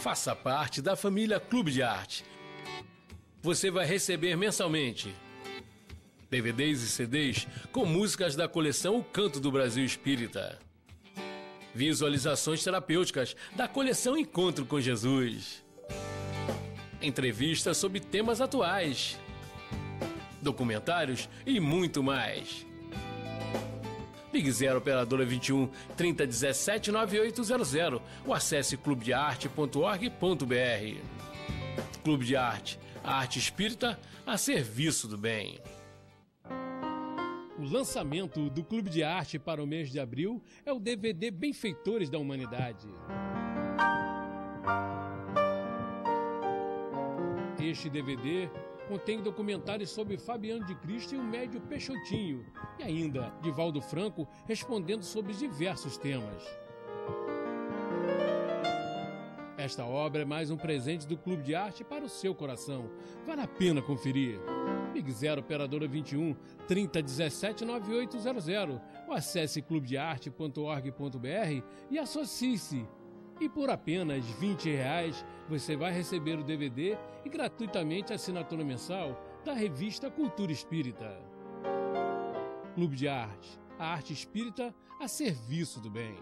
Faça parte da família Clube de Arte. Você vai receber mensalmente DVDs e CDs com músicas da coleção O Canto do Brasil Espírita, visualizações terapêuticas da coleção Encontro com Jesus, entrevistas sobre temas atuais, documentários e muito mais. Ligue 0 Operadora 21 3017 9800 ou acesse clubedearte.org.br. Clube de Arte, a arte espírita a serviço do bem. O lançamento do Clube de Arte para o mês de abril é o DVD Benfeitores da Humanidade. Este DVD contém documentários sobre Fabiano de Cristo e o médio Peixotinho, e ainda Divaldo Franco respondendo sobre diversos temas. Esta obra é mais um presente do Clube de Arte para o seu coração. Vale a pena conferir. Ligue 0 Operadora 21 3017 9800 ou acesse clubedearte.org.br e associe-se. E por apenas R$20 você vai receber o DVD e gratuitamente a assinatura mensal da revista Cultura Espírita. Clube de Arte, a arte espírita a serviço do bem.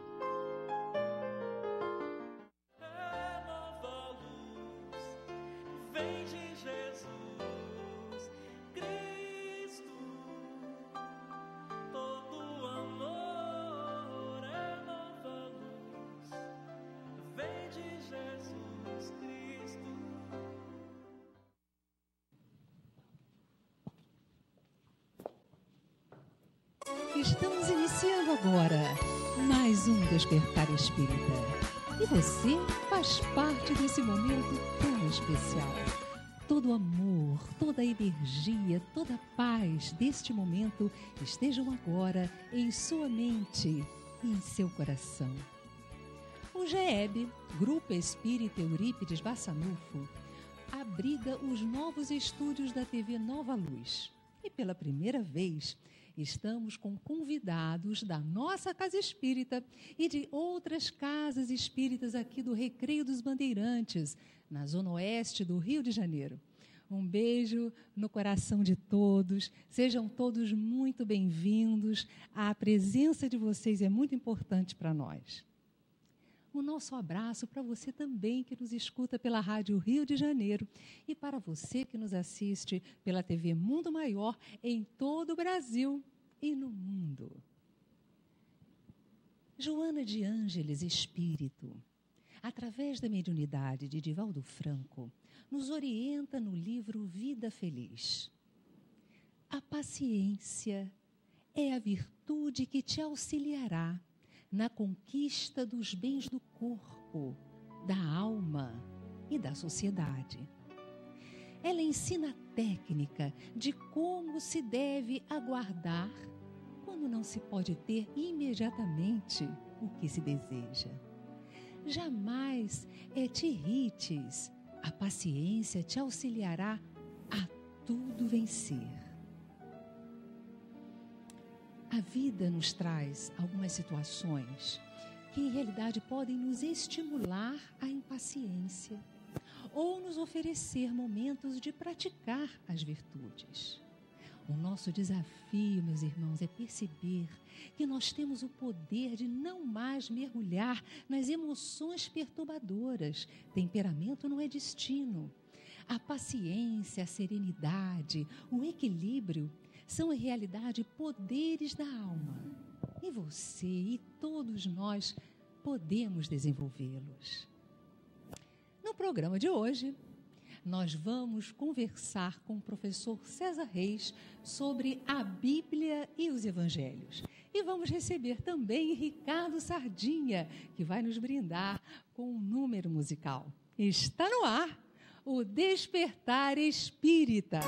Estamos iniciando agora mais um Despertar Espírita. E você faz parte desse momento tão especial. Todo o amor, toda a energia, toda a paz deste momento estejam agora em sua mente e em seu coração. O GEB, Grupo Espírita Eurípides Bassanufo, abriga os novos estúdios da TV Nova Luz. E pela primeira vez, estamos com convidados da nossa Casa Espírita e de outras casas espíritas aqui do Recreio dos Bandeirantes, na Zona Oeste do Rio de Janeiro. Um beijo no coração de todos, sejam todos muito bem-vindos. A presença de vocês é muito importante para nós. O nosso abraço para você também que nos escuta pela Rádio Rio de Janeiro e para você que nos assiste pela TV Mundo Maior em todo o Brasil e no mundo. Joana de Ângeles Espírito, através da mediunidade de Divaldo Franco, nos orienta no livro Vida Feliz. A paciência é a virtude que te auxiliará na conquista dos bens do corpo, da alma e da sociedade. Ela ensina a técnica de como se deve aguardar quando não se pode ter imediatamente o que se deseja. Jamais te irrites, a paciência te auxiliará a tudo vencer. A vida nos traz algumas situações que, em realidade, podem nos estimular à impaciência ou nos oferecer momentos de praticar as virtudes. O nosso desafio, meus irmãos, é perceber que nós temos o poder de não mais mergulhar nas emoções perturbadoras. Temperamento não é destino. A paciência, a serenidade, o equilíbrio são, em realidade, poderes da alma. E você e todos nós podemos desenvolvê-los. No programa de hoje, nós vamos conversar com o professor César Reis sobre a Bíblia e os Evangelhos. E vamos receber também Ricardo Sardinha, que vai nos brindar com um número musical. Está no ar o Despertar Espírita.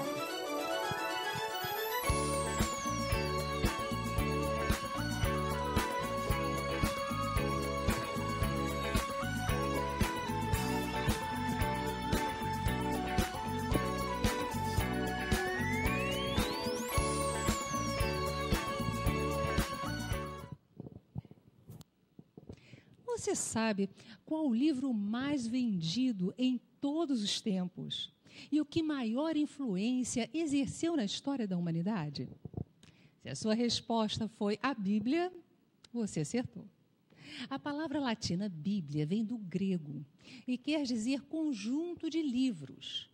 Você sabe qual o livro mais vendido em todos os tempos? E o que maior influência exerceu na história da humanidade? Se a sua resposta foi a Bíblia, você acertou. A palavra latina Bíblia vem do grego e quer dizer conjunto de livros.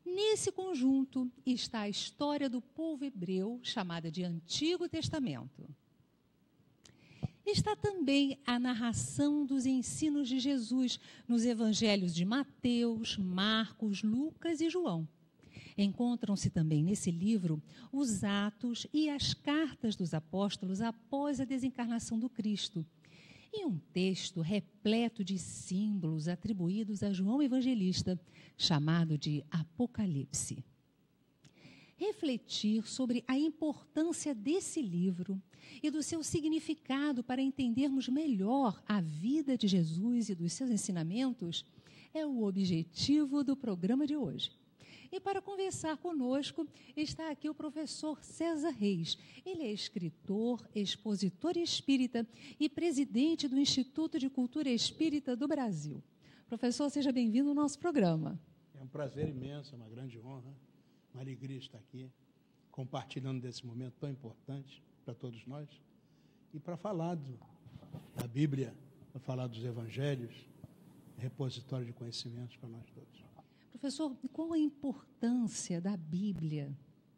Nesse conjunto está a história do povo hebreu, chamada de Antigo Testamento. Está também a narração dos ensinos de Jesus nos evangelhos de Mateus, Marcos, Lucas e João. Encontram-se também nesse livro os atos e as cartas dos apóstolos após a desencarnação do Cristo, e um texto repleto de símbolos atribuídos a João Evangelista, chamado de Apocalipse. Refletir sobre a importância desse livro e do seu significado para entendermos melhor a vida de Jesus e dos seus ensinamentos é o objetivo do programa de hoje. E para conversar conosco está aqui o professor César Reis. Ele é escritor, expositor espírita e presidente do Instituto de Cultura Espírita do Brasil. Professor, seja bem-vindo ao nosso programa. É um prazer imenso, é uma grande honra, uma alegria estar aqui, compartilhando desse momento tão importante para todos nós. E para falar da Bíblia, para falar dos Evangelhos, repositório de conhecimentos para nós todos. Professor, qual a importância da Bíblia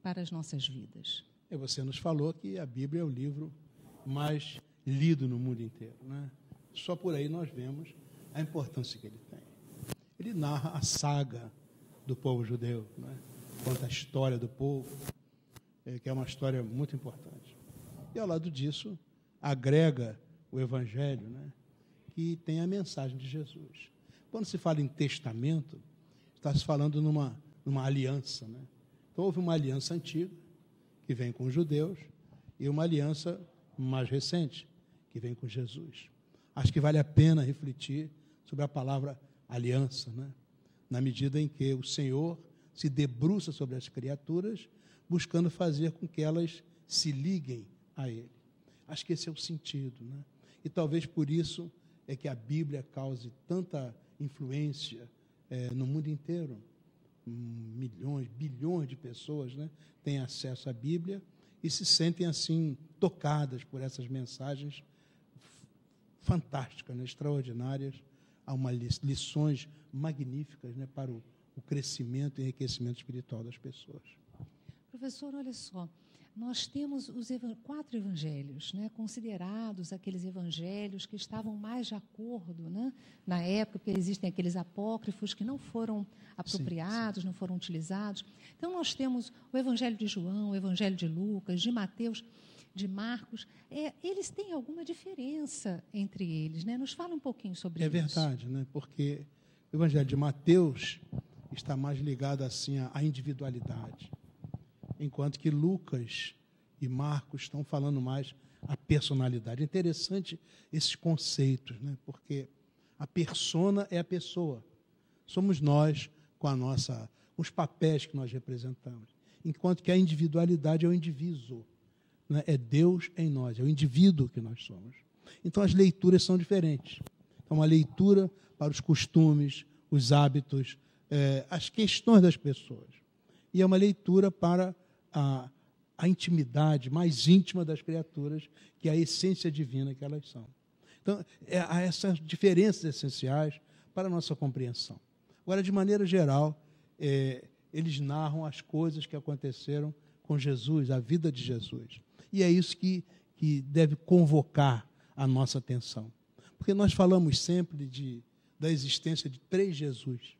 para as nossas vidas? Você nos falou que a Bíblia é o livro mais lido no mundo inteiro, né? Só por aí nós vemos a importância que ele tem. Ele narra a saga do povo judeu, né? Conta a história do povo, que é uma história muito importante. E ao lado disso, agrega o Evangelho, né? Que tem a mensagem de Jesus. Quando se fala em testamento, está se falando numa aliança, né? Então, houve uma aliança antiga, que vem com os judeus, e uma aliança mais recente, que vem com Jesus. Acho que vale a pena refletir sobre a palavra aliança, né? Na medida em que o Senhor se debruça sobre as criaturas, buscando fazer com que elas se liguem a Ele. Acho que esse é o sentido, né? E talvez por isso é que a Bíblia cause tanta influência no mundo inteiro. Milhões, bilhões de pessoas, né, têm acesso à Bíblia e se sentem assim tocadas por essas mensagens fantásticas, né, extraordinárias, há lições magníficas, né, para o crescimento e enriquecimento espiritual das pessoas. Professor, olha só, nós temos os 4 evangelhos, né, considerados aqueles evangelhos que estavam mais de acordo, né, na época, porque existem aqueles apócrifos que não foram apropriados, sim. Não foram utilizados. Então, nós temos o evangelho de João, o evangelho de Lucas, de Mateus, de Marcos. Eles têm alguma diferença entre eles, né? Nos fala um pouquinho sobre isso. É verdade, né? Porque o evangelho de Mateus está mais ligado assim à individualidade, enquanto que Lucas e Marcos estão falando mais a personalidade. É interessante esses conceitos, né? Porque a persona é a pessoa. Somos nós com os papéis que nós representamos. Enquanto que a individualidade é o indivíduo, né? É Deus em nós, é o indivíduo que nós somos. Então as leituras são diferentes. Então uma leitura para os costumes, os hábitos, as questões das pessoas. E é uma leitura para a intimidade mais íntima das criaturas, que é a essência divina que elas são. Então, há essas diferenças essenciais para a nossa compreensão. Agora, de maneira geral, eles narram as coisas que aconteceram com Jesus, a vida de Jesus. E é isso que deve convocar a nossa atenção. Porque nós falamos sempre da existência de 3 Jesus.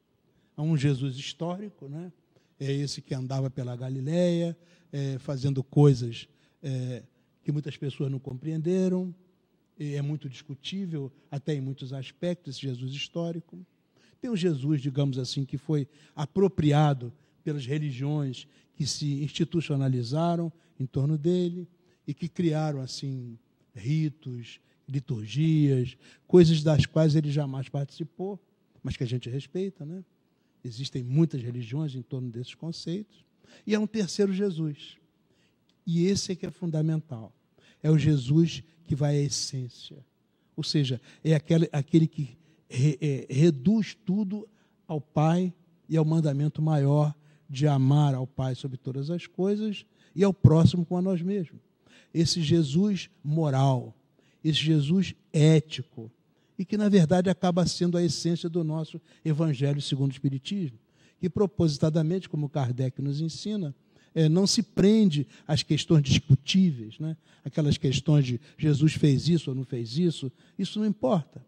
Há um Jesus histórico, né? É esse que andava pela Galileia, fazendo coisas que muitas pessoas não compreenderam, é muito discutível, até em muitos aspectos, esse Jesus histórico. Tem o Jesus, digamos assim, que foi apropriado pelas religiões que se institucionalizaram em torno dele e que criaram, assim, ritos, liturgias, coisas das quais ele jamais participou, mas que a gente respeita, né? Existem muitas religiões em torno desses conceitos. E há um terceiro Jesus. E esse é que é fundamental. É o Jesus que vai à essência. Ou seja, é aquele que reduz tudo ao Pai e ao mandamento maior de amar ao Pai sobre todas as coisas e ao próximo como a nós mesmos. Esse Jesus moral, esse Jesus ético, e que, na verdade, acaba sendo a essência do nosso Evangelho segundo o Espiritismo, que, propositadamente, como Kardec nos ensina, não se prende às questões discutíveis, né? Aquelas questões de Jesus fez isso ou não fez isso não importa.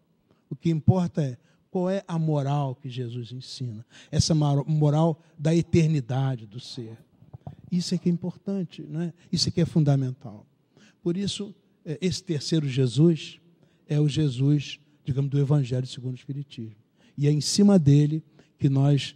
O que importa é qual é a moral que Jesus ensina, essa moral da eternidade do ser. Isso é que é importante, né? Isso é que é fundamental. Por isso, esse terceiro Jesus é o Jesus, digamos, do Evangelho segundo o Espiritismo. E é em cima dele que nós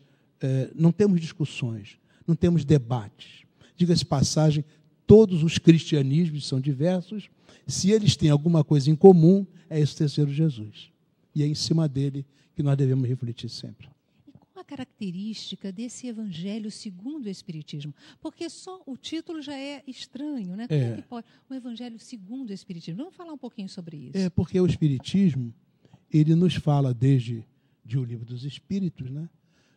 não temos discussões, não temos debates. Diga-se passagem, todos os cristianismos são diversos. Se eles têm alguma coisa em comum, é esse terceiro Jesus. E é em cima dele que nós devemos refletir sempre. E qual a característica desse Evangelho segundo o Espiritismo? Porque só o título já é estranho, né? Como é que pode? O Evangelho segundo o Espiritismo. Vamos falar um pouquinho sobre isso. Porque o Espiritismo, ele nos fala desde o Livro dos Espíritos, né?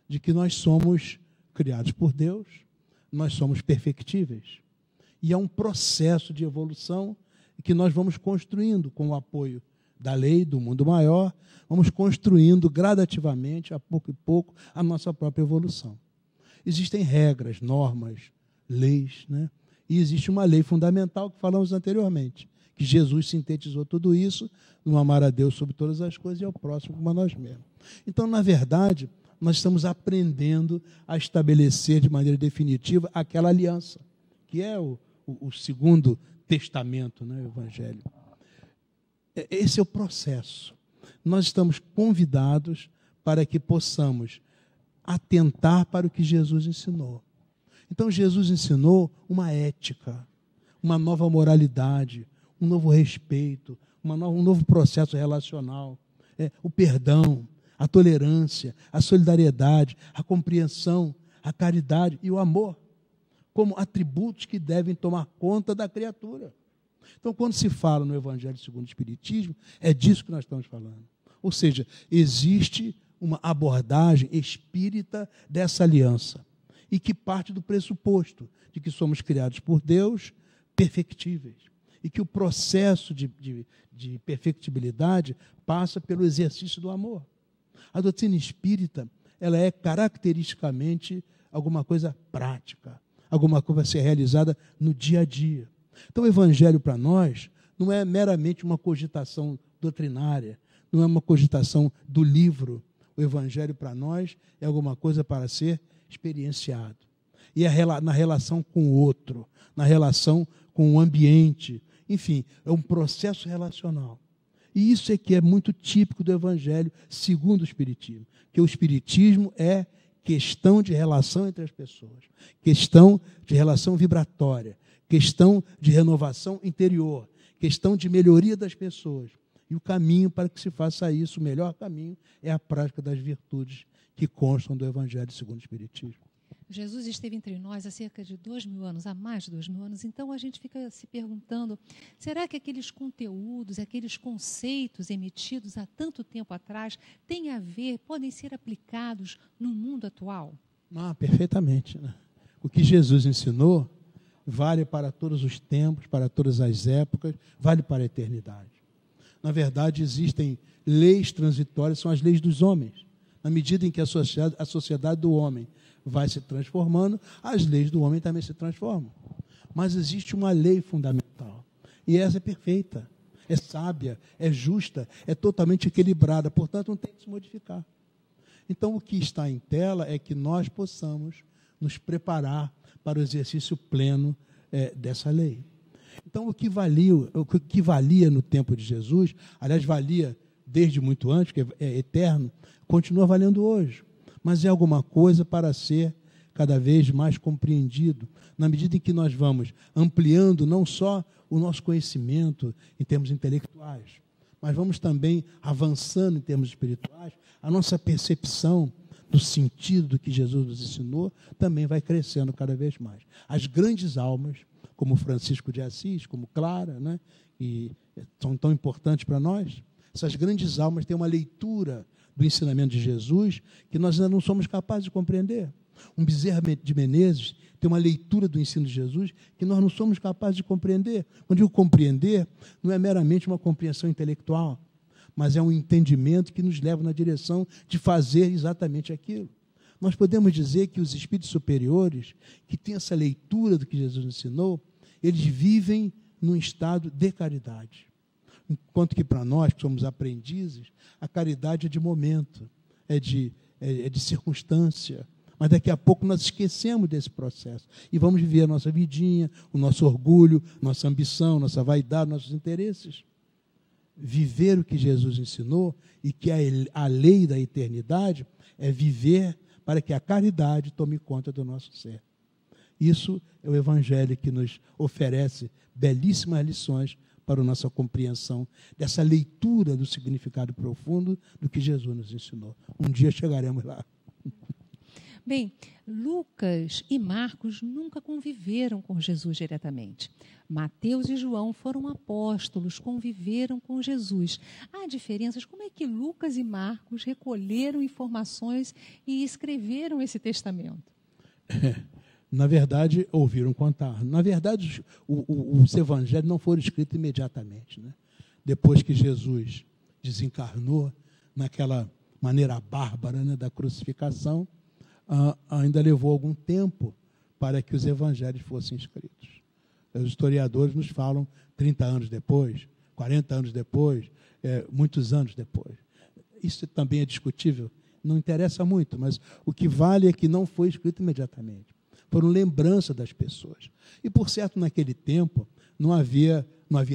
De que nós somos criados por Deus, nós somos perfectíveis. E é um processo de evolução que nós vamos construindo com o apoio da lei, do mundo maior, vamos construindo gradativamente, a pouco e pouco, a nossa própria evolução. Existem regras, normas, leis, né? E existe uma lei fundamental que falamos anteriormente, que Jesus sintetizou tudo isso no amar a Deus sobre todas as coisas e ao próximo como a nós mesmos. Então, na verdade, nós estamos aprendendo a estabelecer de maneira definitiva aquela aliança, que é o segundo testamento, né, o Evangelho. Esse é o processo. Nós estamos convidados para que possamos atentar para o que Jesus ensinou. Então, Jesus ensinou uma ética, uma nova moralidade, um novo respeito, um novo processo relacional, o perdão, a tolerância, a solidariedade, a compreensão, a caridade e o amor, como atributos que devem tomar conta da criatura. Então, quando se fala no Evangelho segundo o Espiritismo, é disso que nós estamos falando. Ou seja, existe uma abordagem espírita dessa aliança, e que parte do pressuposto de que somos criados por Deus perfectíveis, e que o processo de perfectibilidade passa pelo exercício do amor. A doutrina espírita, ela é caracteristicamente alguma coisa prática, alguma coisa a ser realizada no dia a dia. Então, o Evangelho para nós não é meramente uma cogitação doutrinária, não é uma cogitação do livro. O Evangelho para nós é alguma coisa para ser experienciado. E na relação com o outro, na relação com o ambiente, enfim, é um processo relacional. E isso é que é muito típico do Evangelho segundo o Espiritismo, que o Espiritismo é questão de relação entre as pessoas, questão de relação vibratória, questão de renovação interior, questão de melhoria das pessoas. E o caminho para que se faça isso, o melhor caminho, é a prática das virtudes que constam do Evangelho segundo o Espiritismo. Jesus esteve entre nós há cerca de 2.000 anos, há mais de 2.000 anos, então a gente fica se perguntando, será que aqueles conteúdos, aqueles conceitos emitidos há tanto tempo atrás têm a ver, podem ser aplicados no mundo atual? Perfeitamente, né? O que Jesus ensinou vale para todos os tempos, para todas as épocas, vale para a eternidade. Na verdade, existem leis transitórias, são as leis dos homens. Na medida em que a sociedade do homem vai se transformando, as leis do homem também se transformam. Mas existe uma lei fundamental, e essa é perfeita, é sábia, é justa, é totalmente equilibrada, portanto não tem que se modificar. Então o que está em tela é que nós possamos nos preparar para o exercício pleno dessa lei. Então o que valia no tempo de Jesus, aliás, valia desde muito antes, que é eterno, continua valendo hoje. Mas é alguma coisa para ser cada vez mais compreendido, na medida em que nós vamos ampliando não só o nosso conhecimento em termos intelectuais, mas vamos também avançando em termos espirituais, a nossa percepção do sentido do que Jesus nos ensinou também vai crescendo cada vez mais. As grandes almas, como Francisco de Assis, como Clara, né, que são tão importantes para nós, essas grandes almas têm uma leitura do ensinamento de Jesus que nós ainda não somos capazes de compreender. Um Bezerra de Menezes tem uma leitura do ensino de Jesus que nós não somos capazes de compreender. Quando eu digo compreender, não é meramente uma compreensão intelectual, mas é um entendimento que nos leva na direção de fazer exatamente aquilo. Nós podemos dizer que os espíritos superiores, que têm essa leitura do que Jesus ensinou, eles vivem num estado de caridade. Enquanto que para nós, que somos aprendizes, a caridade é de momento, é de circunstância. Mas daqui a pouco nós esquecemos desse processo e vamos viver a nossa vidinha, o nosso orgulho, nossa ambição, nossa vaidade, nossos interesses. Viver o que Jesus ensinou e que a lei da eternidade é viver para que a caridade tome conta do nosso ser. Isso é o Evangelho que nos oferece belíssimas lições para a nossa compreensão dessa leitura do significado profundo do que Jesus nos ensinou. Um dia chegaremos lá. Bem, Lucas e Marcos nunca conviveram com Jesus diretamente. Mateus e João foram apóstolos, conviveram com Jesus. Há diferenças? Como é que Lucas e Marcos recolheram informações e escreveram esse testamento? Na verdade, ouviram contar. Na verdade, os evangelhos não foram escritos imediatamente, né? Depois que Jesus desencarnou, naquela maneira bárbara, né, da crucificação, ainda levou algum tempo para que os evangelhos fossem escritos. Os historiadores nos falam 30 anos depois, 40 anos depois, muitos anos depois. Isso também é discutível, não interessa muito, mas o que vale é que não foi escrito imediatamente. Foram lembrança das pessoas. E, por certo, naquele tempo, não havia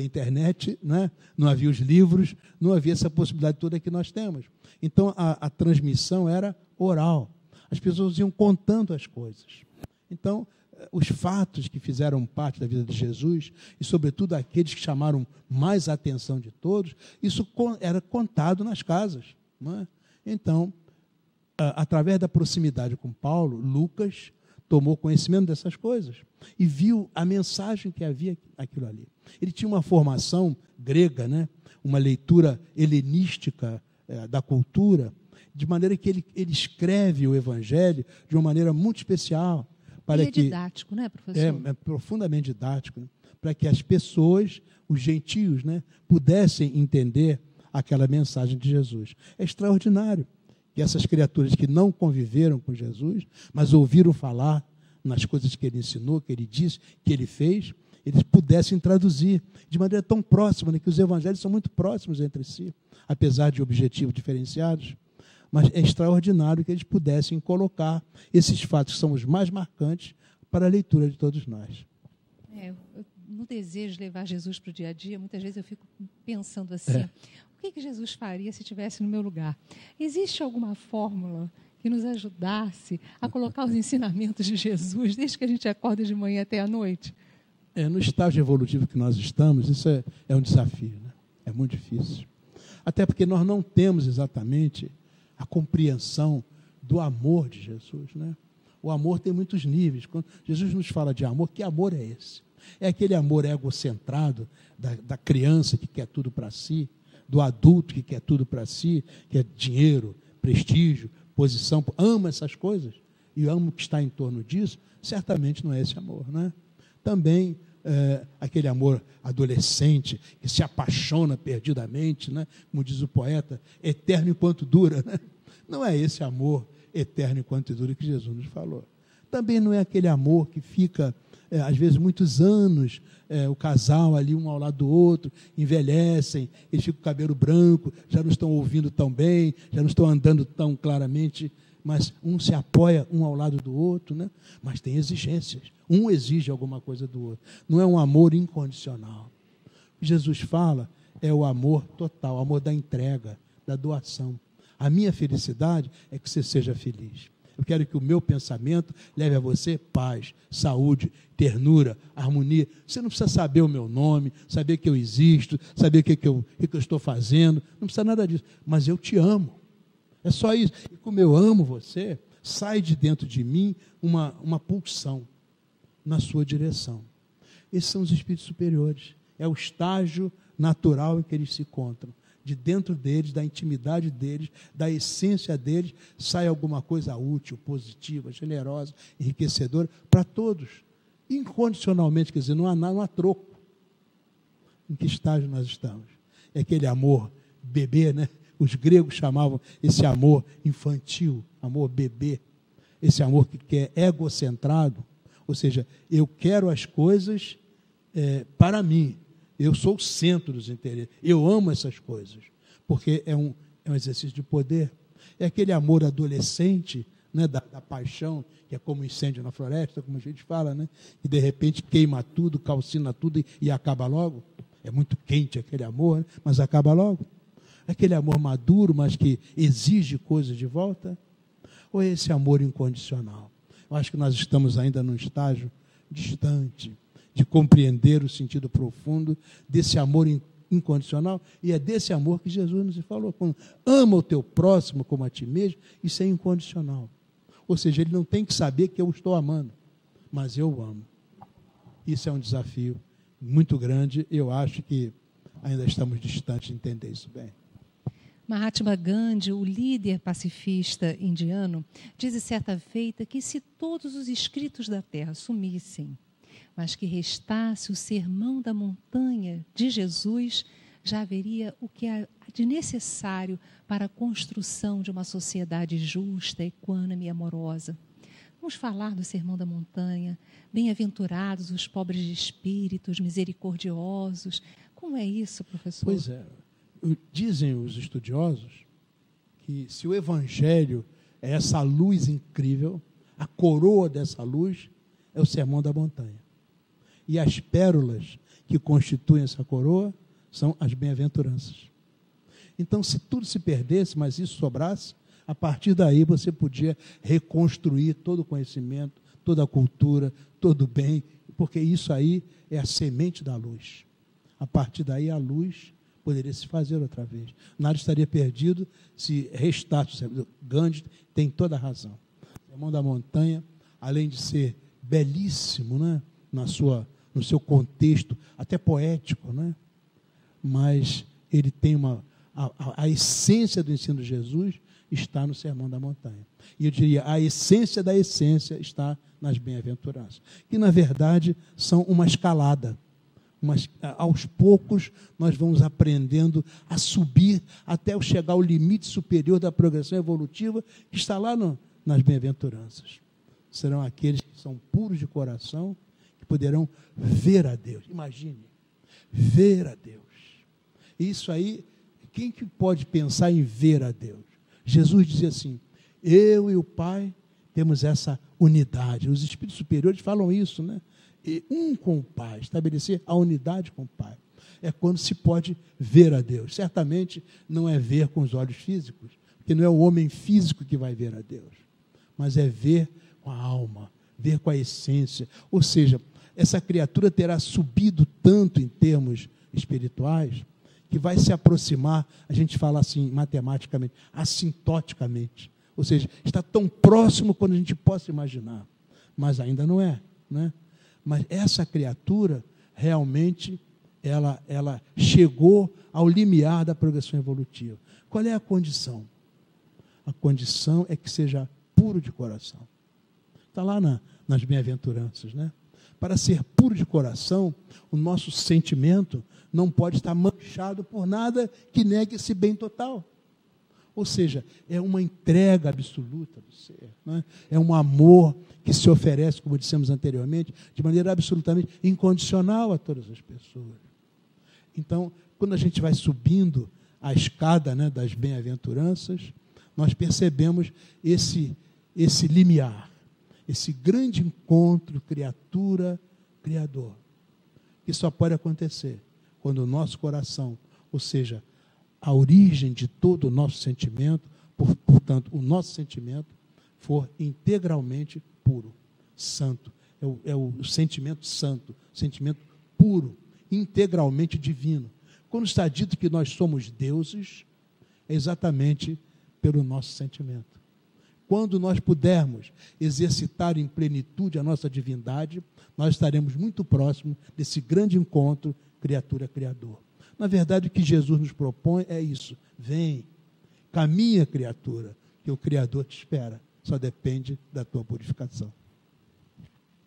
internet, né? Não havia os livros, não havia essa possibilidade toda que nós temos. Então, a transmissão era oral. As pessoas iam contando as coisas. Então, os fatos que fizeram parte da vida de Jesus, e sobretudo aqueles que chamaram mais a atenção de todos, isso era contado nas casas. Não é? Então, através da proximidade com Paulo, Lucas tomou conhecimento dessas coisas e viu a mensagem que havia aquilo ali. Ele tinha uma formação grega, né? Uma leitura helenística da cultura, de maneira que ele escreve o Evangelho de uma maneira muito especial. Para é didático, né, professor? É profundamente didático, né? Para que as pessoas, os gentios, né, pudessem entender aquela mensagem de Jesus. É extraordinário que essas criaturas que não conviveram com Jesus, mas ouviram falar nas coisas que ele ensinou, que ele disse, que ele fez, eles pudessem traduzir de maneira tão próxima, né, que os evangelhos são muito próximos entre si, apesar de objetivos diferenciados. Mas é extraordinário que eles pudessem colocar esses fatos que são os mais marcantes para a leitura de todos nós. No desejo de levar Jesus para o dia a dia, muitas vezes eu fico pensando assim, o que Jesus faria se estivesse no meu lugar? Existe alguma fórmula que nos ajudasse a colocar os ensinamentos de Jesus desde que a gente acorda de manhã até a noite? No estágio evolutivo que nós estamos, isso é um desafio, né? É muito difícil. Até porque nós não temos exatamente a compreensão do amor de Jesus, né? O amor tem muitos níveis. Quando Jesus nos fala de amor, que amor é esse? É aquele amor egocentrado da criança que quer tudo para si, do adulto que quer tudo para si, que é dinheiro, prestígio, posição, ama essas coisas e ama o que está em torno disso? Certamente não é esse amor, né? Também aquele amor adolescente que se apaixona perdidamente, né? Como diz o poeta, eterno enquanto dura, né? Não é esse amor eterno enquanto dura que Jesus nos falou. Também não é aquele amor que fica, às vezes, muitos anos, o casal ali um ao lado do outro, envelhecem, eles ficam com o cabelo branco, já não estão ouvindo tão bem, já não estão andando tão claramente, mas um se apoia um ao lado do outro, né? Mas tem exigências. Um exige alguma coisa do outro. Não é um amor incondicional. O que Jesus fala é o amor total, o amor da entrega, da doação. A minha felicidade é que você seja feliz. Eu quero que o meu pensamento leve a você paz, saúde, ternura, harmonia. Você não precisa saber o meu nome, saber que eu existo, saber o que eu estou fazendo. Não precisa nada disso. Mas eu te amo. É só isso. E como eu amo você, sai de dentro de mim uma pulsão na sua direção. Esses são os espíritos superiores. É o estágio natural em que eles se encontram. de dentro deles, da intimidade deles, da essência deles, sai alguma coisa útil, positiva, generosa, enriquecedora para todos, incondicionalmente, quer dizer, não há troco. Em que estágio nós estamos? É aquele amor bebê, né? Os gregos chamavam esse amor infantil, amor bebê, esse amor que é egocentrado, ou seja, eu quero as coisas para mim, eu sou o centro dos interesses, eu amo essas coisas, porque é um exercício de poder, é aquele amor adolescente, né, da paixão, que é como um incêndio na floresta, como a gente fala, né, que de repente queima tudo, calcina tudo e acaba logo, é muito quente aquele amor, né, mas acaba logo, aquele amor maduro, mas que exige coisas de volta, ou é esse amor incondicional? Eu acho que nós estamos ainda num estágio distante de compreender o sentido profundo desse amor incondicional, e é desse amor que Jesus nos falou, quando ama o teu próximo como a ti mesmo, isso é incondicional. Ou seja, ele não tem que saber que eu estou amando, mas eu amo. Isso é um desafio muito grande, eu acho que ainda estamos distantes de entender isso bem. Mahatma Gandhi, o líder pacifista indiano, diz certa feita que se todos os escritos da terra sumissem, mas que restasse o sermão da montanha de Jesus, já haveria o que há de necessário para a construção de uma sociedade justa, equânime e amorosa. Vamos falar do sermão da montanha. Bem-aventurados os pobres de espírito, os misericordiosos. Como é isso, professor? Pois é. Dizem os estudiosos que se o Evangelho é essa luz incrível, a coroa dessa luz é o sermão da montanha. E as pérolas que constituem essa coroa são as bem-aventuranças. Então, se tudo se perdesse, mas isso sobrasse, a partir daí você podia reconstruir todo o conhecimento, toda a cultura, todo o bem, porque isso aí é a semente da luz. A partir daí a luz poderia se fazer outra vez. Nada estaria perdido se restasse. Gandhi tem toda a razão. O Sermão da Montanha, além de ser belíssimo, né, no seu contexto, até poético, né, mas ele tem a essência do ensino de Jesus está no Sermão da Montanha. E eu diria, a essência da essência está nas bem-aventuranças, que na verdade são uma escalada. Mas aos poucos nós vamos aprendendo a subir até chegar ao limite superior da progressão evolutiva que está lá nas bem-aventuranças. Serão aqueles que são puros de coração, que poderão ver a Deus. Imagine, ver a Deus. Isso aí, quem que pode pensar em ver a Deus? Jesus dizia assim, eu e o Pai temos essa unidade. Os espíritos superiores falam isso, né? E um com o Pai, estabelecer a unidade com o Pai. É quando se pode ver a Deus. Certamente não é ver com os olhos físicos, porque não é o homem físico que vai ver a Deus, mas é ver com a alma, ver com a essência. Ou seja, essa criatura terá subido tanto em termos espirituais, que vai se aproximar, a gente fala assim matematicamente, assintoticamente. Ou seja, está tão próximo quanto a gente possa imaginar, mas ainda não é, né? Mas essa criatura, realmente, ela chegou ao limiar da progressão evolutiva. Qual é a condição? A condição é que seja puro de coração. Está lá nas bem-aventuranças, né? Para ser puro de coração, o nosso sentimento não pode estar manchado por nada que negue esse bem total. Ou seja, é uma entrega absoluta do ser, né? É um amor que se oferece, como dissemos anteriormente, de maneira absolutamente incondicional a todas as pessoas. Então, quando a gente vai subindo a escada, né, das bem-aventuranças, nós percebemos esse limiar, esse grande encontro criatura-criador, que só pode acontecer quando o nosso coração, ou seja, a origem de todo o nosso sentimento, portanto, o nosso sentimento for integralmente puro, santo. É o sentimento santo, sentimento puro, integralmente divino. Quando está dito que nós somos deuses, é exatamente pelo nosso sentimento. Quando nós pudermos exercitar em plenitude a nossa divindade, nós estaremos muito próximos desse grande encontro criatura-criador. Na verdade, o que Jesus nos propõe é isso. Vem, caminha, criatura, que o Criador te espera. Só depende da tua purificação.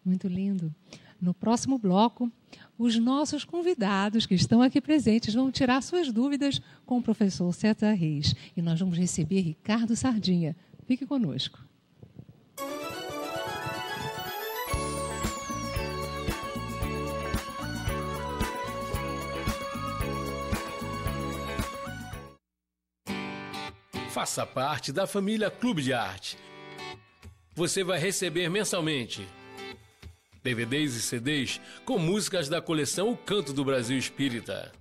Muito lindo. No próximo bloco, os nossos convidados que estão aqui presentes vão tirar suas dúvidas com o professor César Reis. E nós vamos receber Ricardo Sardinha. Fique conosco. Faça parte da família Clube de Arte. Você vai receber mensalmente DVDs e CDs com músicas da coleção O Canto do Brasil Espírita,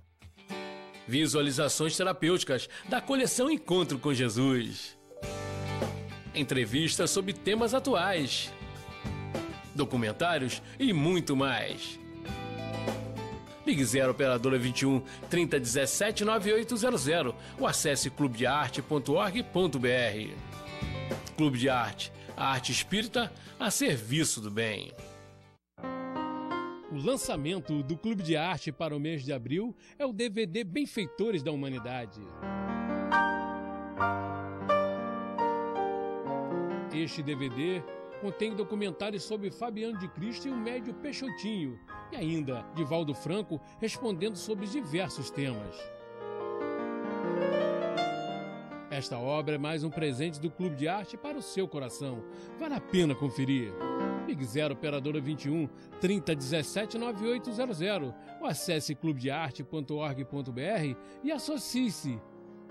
visualizações terapêuticas da coleção Encontro com Jesus, entrevistas sobre temas atuais, documentários e muito mais. Ligue 0 operadora 21 3017 9800 ou acesse clubedearte.org.br. Clube de Arte, a arte espírita a serviço do bem. O lançamento do Clube de Arte para o mês de abril é o DVD Benfeitores da Humanidade. Este DVD contém documentários sobre Fabiano de Cristo e o médio Peixotinho, e ainda Divaldo Franco respondendo sobre diversos temas. Esta obra é mais um presente do Clube de Arte para o seu coração. Vale a pena conferir. Ligue 0 operadora 21 3017 9800 ou acesse clubedearte.org.br e associe-se.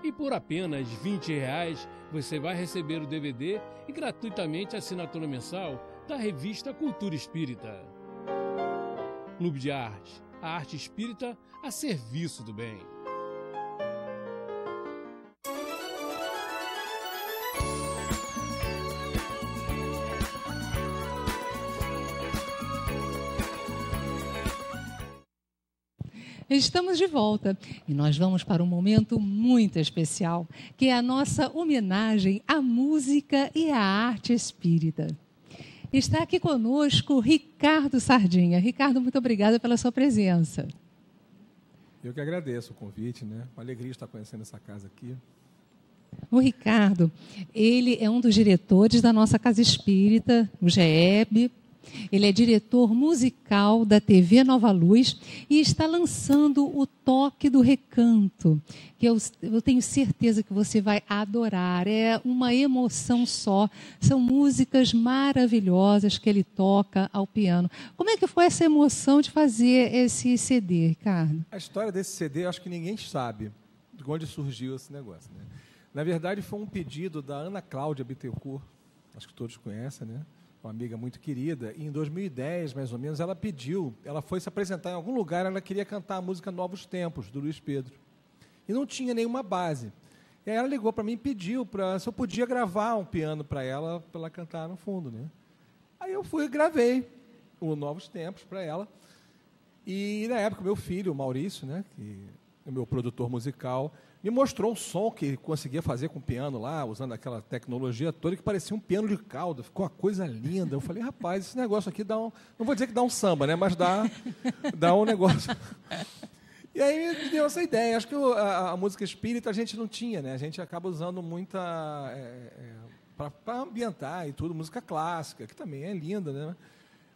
E por apenas R$20 você vai receber o DVD e gratuitamente a assinatura mensal da revista Cultura Espírita. Clube de Arte, a arte espírita a serviço do bem. Estamos de volta e nós vamos para um momento muito especial, que é a nossa homenagem à música e à arte espírita. Está aqui conosco Ricardo Sardinha. Ricardo, muito obrigada pela sua presença. Eu que agradeço o convite, né? Uma alegria estar conhecendo essa casa aqui. O Ricardo, ele é um dos diretores da nossa Casa Espírita, o GEB. Ele é diretor musical da TV Nova Luz e está lançando o Toque do Recanto, que eu tenho certeza que você vai adorar. É uma emoção só. São músicas maravilhosas que ele toca ao piano. Como é que foi essa emoção de fazer esse CD, Ricardo? A história desse CD, eu acho que ninguém sabe de onde surgiu esse negócio, né? Na verdade, foi um pedido da Ana Cláudia Bittencourt, acho que todos conhecem, né? Uma amiga muito querida, e em 2010, mais ou menos, ela pediu, ela foi se apresentar em algum lugar, ela queria cantar a música Novos Tempos, do Luiz Pedro. E não tinha nenhuma base. E aí ela ligou para mim e pediu se eu podia gravar um piano para ela cantar no fundo, né? Aí eu fui e gravei o Novos Tempos para ela. E, na época, meu filho, o Maurício, né, que é o meu produtor musical, me mostrou um som que conseguia fazer com o piano lá, usando aquela tecnologia toda, que parecia um piano de cauda. Ficou uma coisa linda. Eu falei, rapaz, esse negócio aqui dá um... Não vou dizer que dá um samba, né? Mas dá um negócio. E aí me deu essa ideia. Acho que a música espírita a gente não tinha, né? A gente acaba usando muita... para ambientar e tudo, música clássica, que também é linda, né?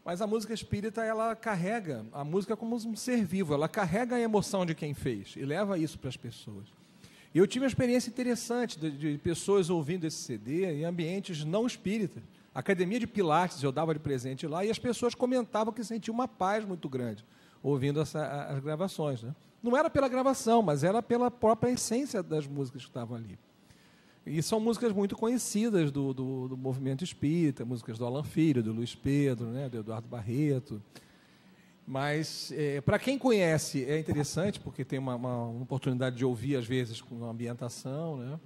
Mas a música espírita, ela carrega a música como um ser vivo. Ela carrega a emoção de quem fez e leva isso para as pessoas. E eu tive uma experiência interessante de pessoas ouvindo esse CD em ambientes não espíritas. Academia de Pilates, eu dava de presente lá, e as pessoas comentavam que sentiam uma paz muito grande ouvindo as gravações, né? Não era pela gravação, mas era pela própria essência das músicas que estavam ali. E são músicas muito conhecidas do movimento espírita, músicas do Alan Filho, do Luiz Pedro, né, do Eduardo Barreto. Mas, para quem conhece, é interessante, porque tem uma oportunidade de ouvir, às vezes, com a ambientação, né?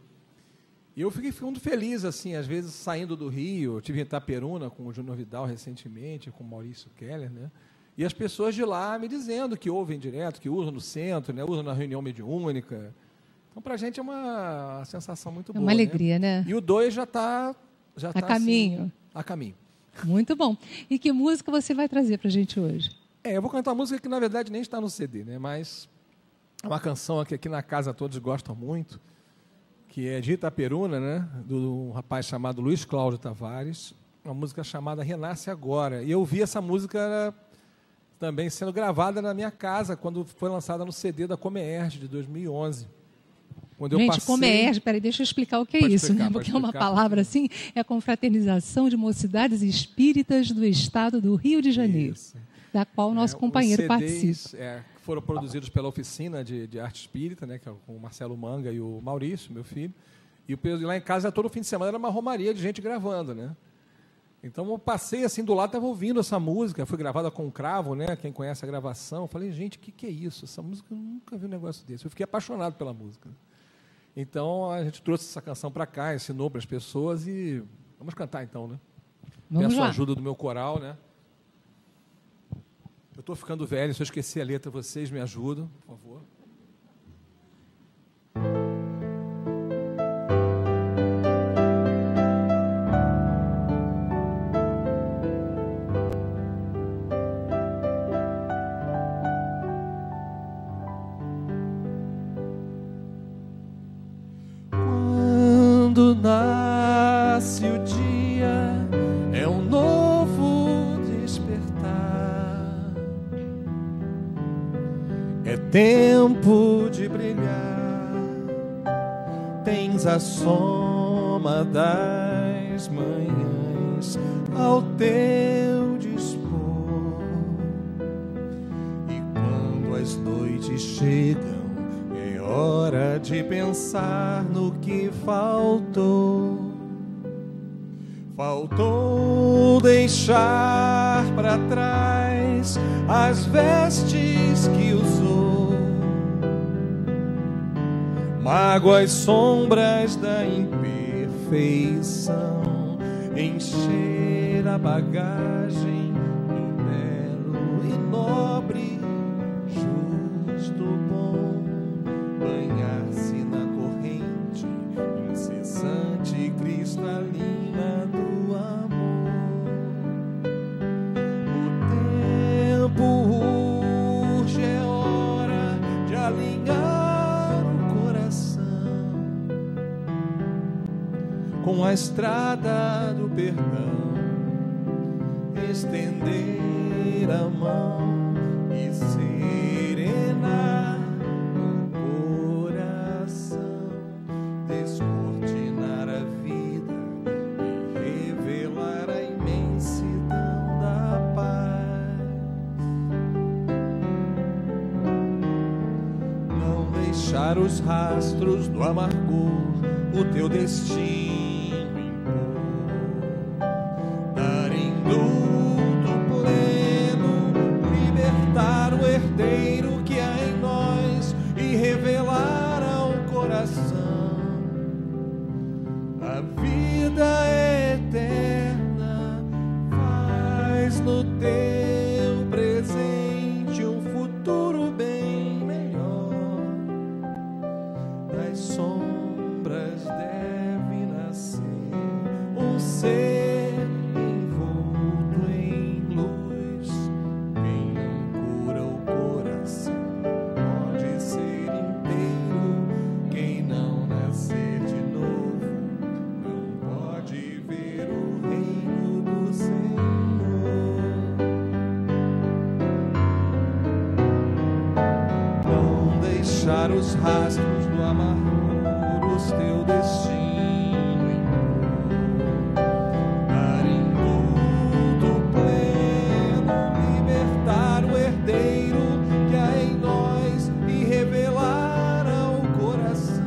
E eu fiquei muito feliz, assim, às vezes, saindo do Rio. Eu tive em Itaperuna com o Júnior Vidal recentemente, com o Maurício Keller, né? E as pessoas de lá me dizendo que ouvem direto, que usam no centro, né? Usam na reunião mediúnica. Então, para a gente é uma sensação muito boa. É uma alegria, né? E o 2 já está a caminho. Assim, a caminho. Muito bom. E que música você vai trazer para a gente hoje? Eu vou cantar uma música que, na verdade, nem está no CD, né? Mas uma canção que aqui na casa todos gostam muito, que é de Itaperuna, né, do rapaz chamado Luiz Cláudio Tavares, uma música chamada Renasce Agora. E eu vi essa música também sendo gravada na minha casa, quando foi lançada no CD da Comerge, de 2011. Quando Gente, eu passei... Comerge, peraí, deixa eu explicar o que é Pode isso, explicar, né? pode Porque é uma explicar. palavra assim, é a confraternização de mocidades espíritas do estado do Rio de Janeiro, Isso. da qual o nosso companheiro os CDs, participa. que foram produzidos pela Oficina de Arte Espírita, né, que é com o Marcelo Manga e o Maurício, meu filho. E lá em casa, todo fim de semana, era uma romaria de gente gravando, né? Então, eu passei assim do lado, estava ouvindo essa música, foi gravada com o Cravo, né? Quem conhece a gravação. Eu falei, gente, o que é isso? Essa música, eu nunca vi um negócio desse. Eu fiquei apaixonado pela música. Então, a gente trouxe essa canção para cá, ensinou para as pessoas e vamos cantar então, né? Vamos Peço a lá. ajuda do meu coral, né? Eu estou ficando velho, se eu esquecer a letra, vocês me ajudam, por favor. Quando nasce o dia, é um novo despertar. É tempo de brilhar. Tens a soma das manhãs ao teu dispor. E quando as noites chegam, é hora de pensar no que faltou. Faltou deixar para trás as vestes que usou, mágoas, sombras da imperfeição, encher a bagagem do belo e nobre, justo, bom, banhar-se na corrente incessante e cristalina do amor. O tempo urge, é hora de alinhar o coração com a estrada do perdão, estender a mão e serenar o coração, descortinar a vida e revelar a imensidão da paz. Não deixar os rastros do amargor o teu destino impor, dar indulto pleno, libertar o herdeiro que há em nós e revelar ao coração a vida eterna. Faz no teu presente um futuro bem melhor. Das sombras deve nascer um ser envolto em luz. Quem não cura o coração pode ser inteiro. Quem não nascer de novo não pode ver o reino do Senhor. Não deixar os rastros do amargor os teu destino impor, dar indulto pleno, libertar o herdeiro que há em nós e revelar ao coração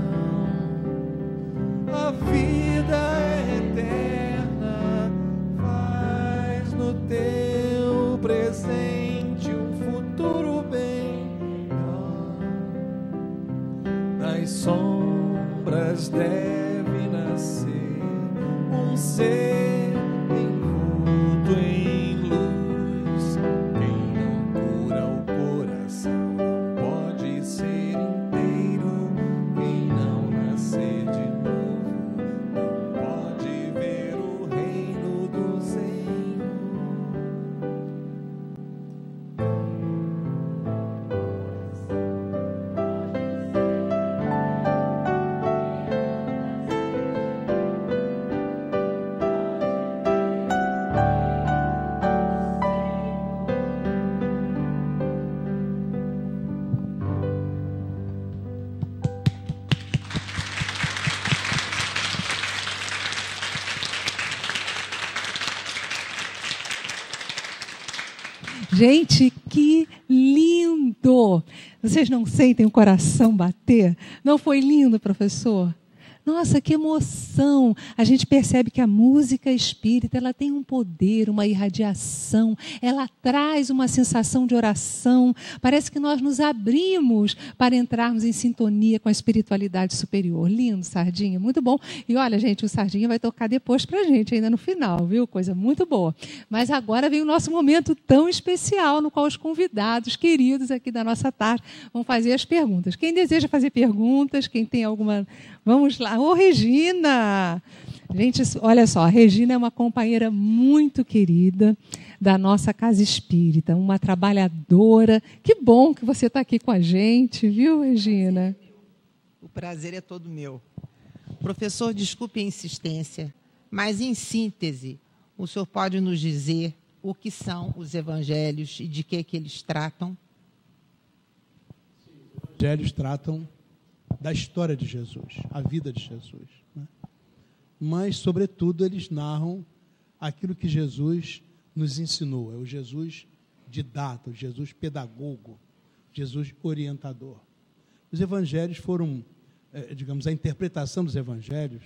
a vida eterna. Faz no teu presente um futuro bem melhor. Das sombras deve nascer um ser envolto em luz. Quem não cura o coração não pode ser inteiro. Quem não nascer de novo não pode ver o reino do Senhor. Gente, que lindo! Vocês não sentem o coração bater? Não foi lindo, professor? Nossa, que emoção! A gente percebe que a música espírita, ela tem um poder, uma irradiação, ela traz uma sensação de oração. Parece que nós nos abrimos para entrarmos em sintonia com a espiritualidade superior. Lindo, Sardinha, muito bom. E olha, gente, o Sardinha vai tocar depois para a gente, ainda no final, viu? Coisa muito boa. Mas agora vem o nosso momento tão especial, no qual os convidados queridos aqui da nossa tarde vão fazer as perguntas. Quem deseja fazer perguntas, quem tem alguma... Vamos lá. Ô, Regina! Gente, olha só, a Regina é uma companheira muito querida da nossa Casa Espírita, uma trabalhadora. Que bom que você está aqui com a gente, viu, Regina? O prazer é todo meu. Professor, desculpe a insistência, mas, em síntese, o senhor pode nos dizer o que são os evangelhos e de que eles tratam? Os evangelhos tratam da história de Jesus, a vida de Jesus, né? Mas, sobretudo, eles narram aquilo que Jesus nos ensinou. É o Jesus didata, o Jesus pedagogo, Jesus orientador. Os evangelhos foram, digamos, a interpretação dos evangelhos,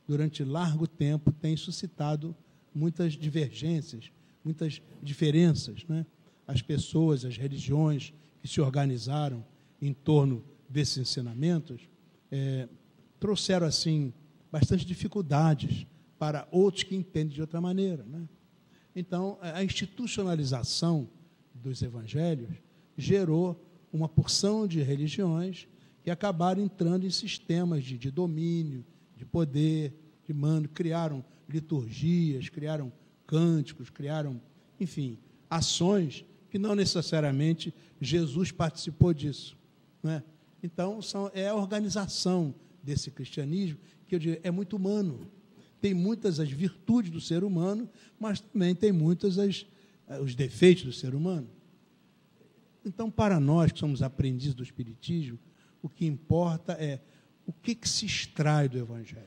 durante largo tempo, tem suscitado muitas divergências, muitas diferenças, né? As pessoas, as religiões que se organizaram em torno desses ensinamentos, trouxeram, assim, bastante dificuldades para outros que entendem de outra maneira, né? Então, a institucionalização dos evangelhos gerou uma porção de religiões que acabaram entrando em sistemas de domínio, de poder, de mando, criaram liturgias, criaram cânticos, criaram, enfim, ações que não necessariamente Jesus participou disso, né? Então, é a organização desse cristianismo, que eu diria, é muito humano. Tem muitas as virtudes do ser humano, mas também tem muitos os defeitos do ser humano. Então, para nós que somos aprendizes do Espiritismo, o que importa é o que se extrai do Evangelho.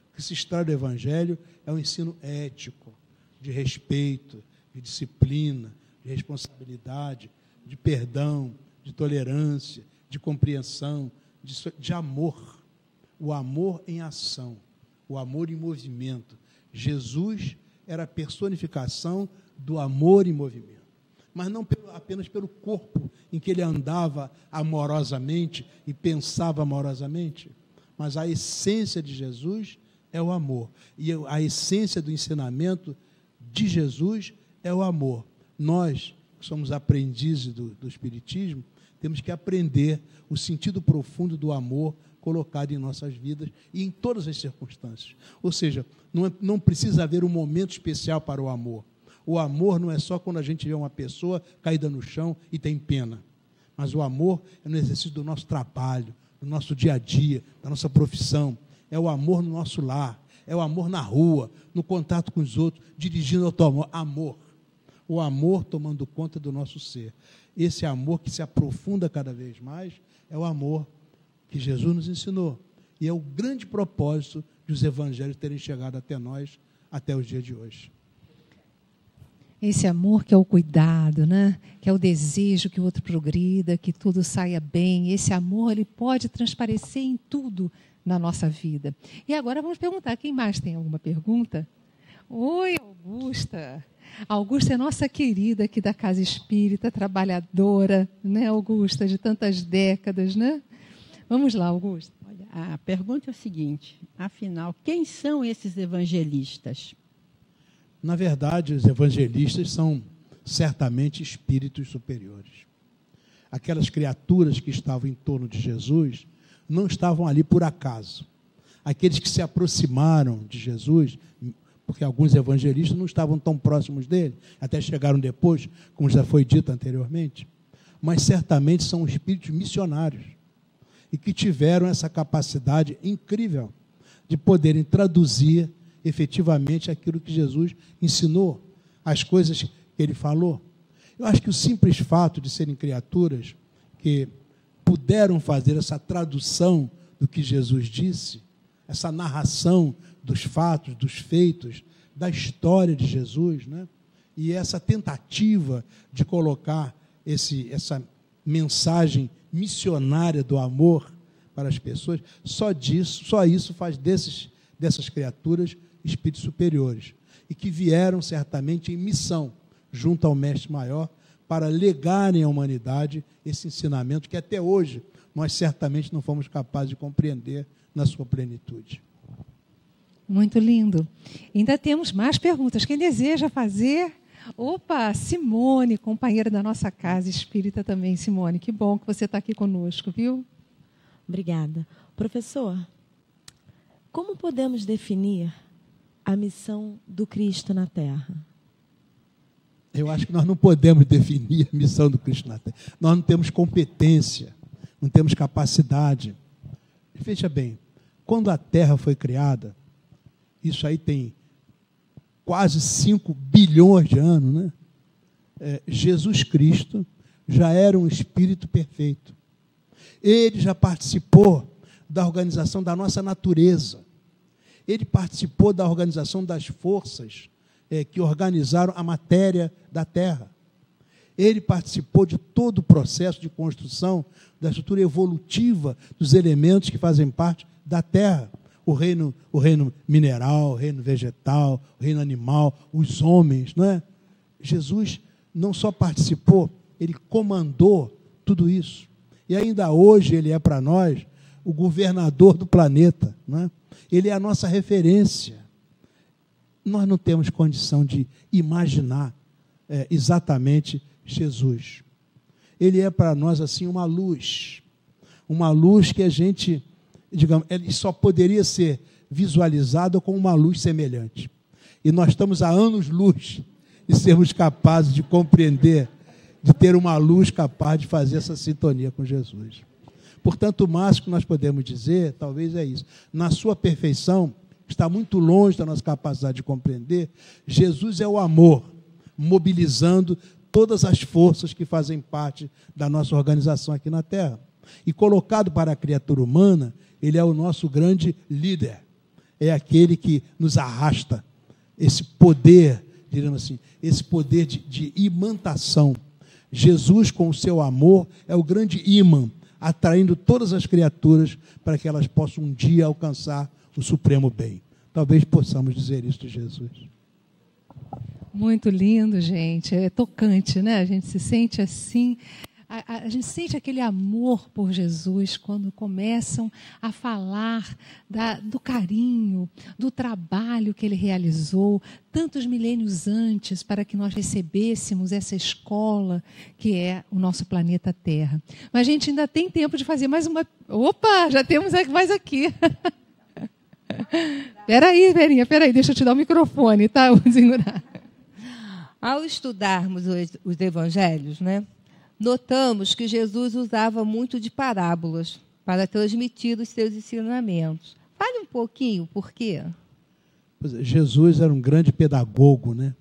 O que se extrai do Evangelho é um ensino ético, de respeito, de disciplina, de responsabilidade, de perdão, de tolerância, de compreensão, de amor. O amor em ação, o amor em movimento. Jesus era a personificação do amor em movimento, mas não apenas pelo corpo em que ele andava amorosamente e pensava amorosamente, mas a essência de Jesus é o amor, e a essência do ensinamento de Jesus é o amor. Nós, que somos aprendizes do Espiritismo, temos que aprender o sentido profundo do amor colocado em nossas vidas e em todas as circunstâncias. Ou seja, não precisa haver um momento especial para o amor. O amor não é só quando a gente vê uma pessoa caída no chão e tem pena. Mas o amor é no exercício do nosso trabalho, do nosso dia a dia, da nossa profissão. É o amor no nosso lar, é o amor na rua, no contato com os outros, dirigindo o automóvel. Amor. O amor tomando conta do nosso ser. Esse amor que se aprofunda cada vez mais é o amor que Jesus nos ensinou. E é o grande propósito de os evangelhos terem chegado até nós, até os dias de hoje. Esse amor que é o cuidado, né? Que é o desejo que o outro progrida, que tudo saia bem. Esse amor, ele pode transparecer em tudo na nossa vida. E agora vamos perguntar, quem mais tem alguma pergunta? Oi, Augusta. A Augusta é nossa querida aqui da Casa Espírita, trabalhadora, né, Augusta, de tantas décadas, né? Vamos lá, Augusta. Olha, a pergunta é a seguinte, afinal, quem são esses evangelistas? Na verdade, os evangelistas são certamente espíritos superiores. Aquelas criaturas que estavam em torno de Jesus não estavam ali por acaso. Aqueles que se aproximaram de Jesus, porque alguns evangelistas não estavam tão próximos dele, até chegaram depois, como já foi dito anteriormente, mas certamente são espíritos missionários e que tiveram essa capacidade incrível de poderem traduzir efetivamente aquilo que Jesus ensinou, as coisas que ele falou. Eu acho que o simples fato de serem criaturas que puderam fazer essa tradução do que Jesus disse, essa narração dos fatos, dos feitos, da história de Jesus, né? E essa tentativa de colocar essa mensagem missionária do amor para as pessoas, só isso faz dessas criaturas espíritos superiores, e que vieram certamente em missão junto ao Mestre Maior para legarem à humanidade esse ensinamento que até hoje nós certamente não fomos capazes de compreender na sua plenitude. Muito lindo. Ainda temos mais perguntas. Quem deseja fazer? Opa, Simone, companheira da nossa casa espírita também. Simone, que bom que você está aqui conosco, viu? Obrigada. Professor, como podemos definir a missão do Cristo na Terra? Eu acho que nós não podemos definir a missão do Cristo na Terra. Nós não temos competência, não temos capacidade. Veja bem, quando a Terra foi criada, isso aí tem quase 5 bilhões de anos, né? Jesus Cristo já era um espírito perfeito. Ele já participou da organização da nossa natureza. Ele participou da organização das forças que organizaram a matéria da Terra. Ele participou de todo o processo de construção da estrutura evolutiva dos elementos que fazem parte da Terra. O reino mineral, o reino vegetal, o reino animal, os homens, não é? Jesus não só participou, ele comandou tudo isso. E ainda hoje ele é para nós o governador do planeta, não é? Ele é a nossa referência. Nós não temos condição de imaginar exatamente Jesus. Ele é para nós assim uma luz que a gente, digamos, ele só poderia ser visualizado como uma luz semelhante. E nós estamos há anos-luz de sermos capazes de compreender, de ter uma luz capaz de fazer essa sintonia com Jesus. Portanto, o máximo que nós podemos dizer, talvez é isso. Na sua perfeição, está muito longe da nossa capacidade de compreender, Jesus é o amor, mobilizando todas as forças que fazem parte da nossa organização aqui na Terra. E colocado para a criatura humana, ele é o nosso grande líder. É aquele que nos arrasta. Esse poder, diríamos assim, esse poder de imantação. Jesus, com o seu amor, é o grande ímã, atraindo todas as criaturas para que elas possam um dia alcançar o supremo bem. Talvez possamos dizer isso de Jesus. Muito lindo, gente. É tocante, né? A gente se sente assim. A gente sente aquele amor por Jesus quando começam a falar do carinho, do trabalho que ele realizou tantos milênios antes para que nós recebêssemos essa escola que é o nosso planeta Terra. Mas a gente ainda tem tempo de fazer mais uma... Opa, já temos mais aqui. Peraí, Verinha, deixa eu te dar o microfone, tá? Vou segurar. Ao estudarmos os evangelhos, né? Notamos que Jesus usava muito de parábolas para transmitir os seus ensinamentos. Fale um pouquinho por quê. Jesus era um grande pedagogo, né?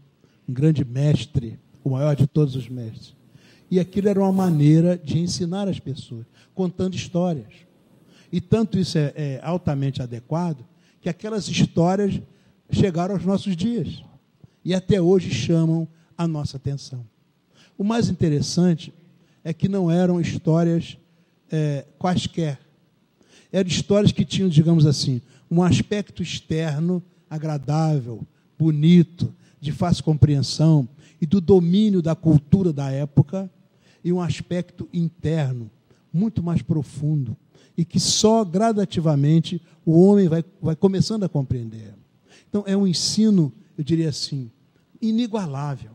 Um grande mestre, o maior de todos os mestres. E aquilo era uma maneira de ensinar as pessoas, contando histórias. E tanto isso é altamente adequado, que aquelas histórias chegaram aos nossos dias. E até hoje chamam a nossa atenção. O mais interessante é que não eram histórias quaisquer. Eram histórias que tinham, digamos assim, um aspecto externo agradável, bonito, de fácil compreensão e do domínio da cultura da época, e um aspecto interno, muito mais profundo, e que só gradativamente o homem vai começando a compreender. Então, é um ensino, eu diria assim, inigualável.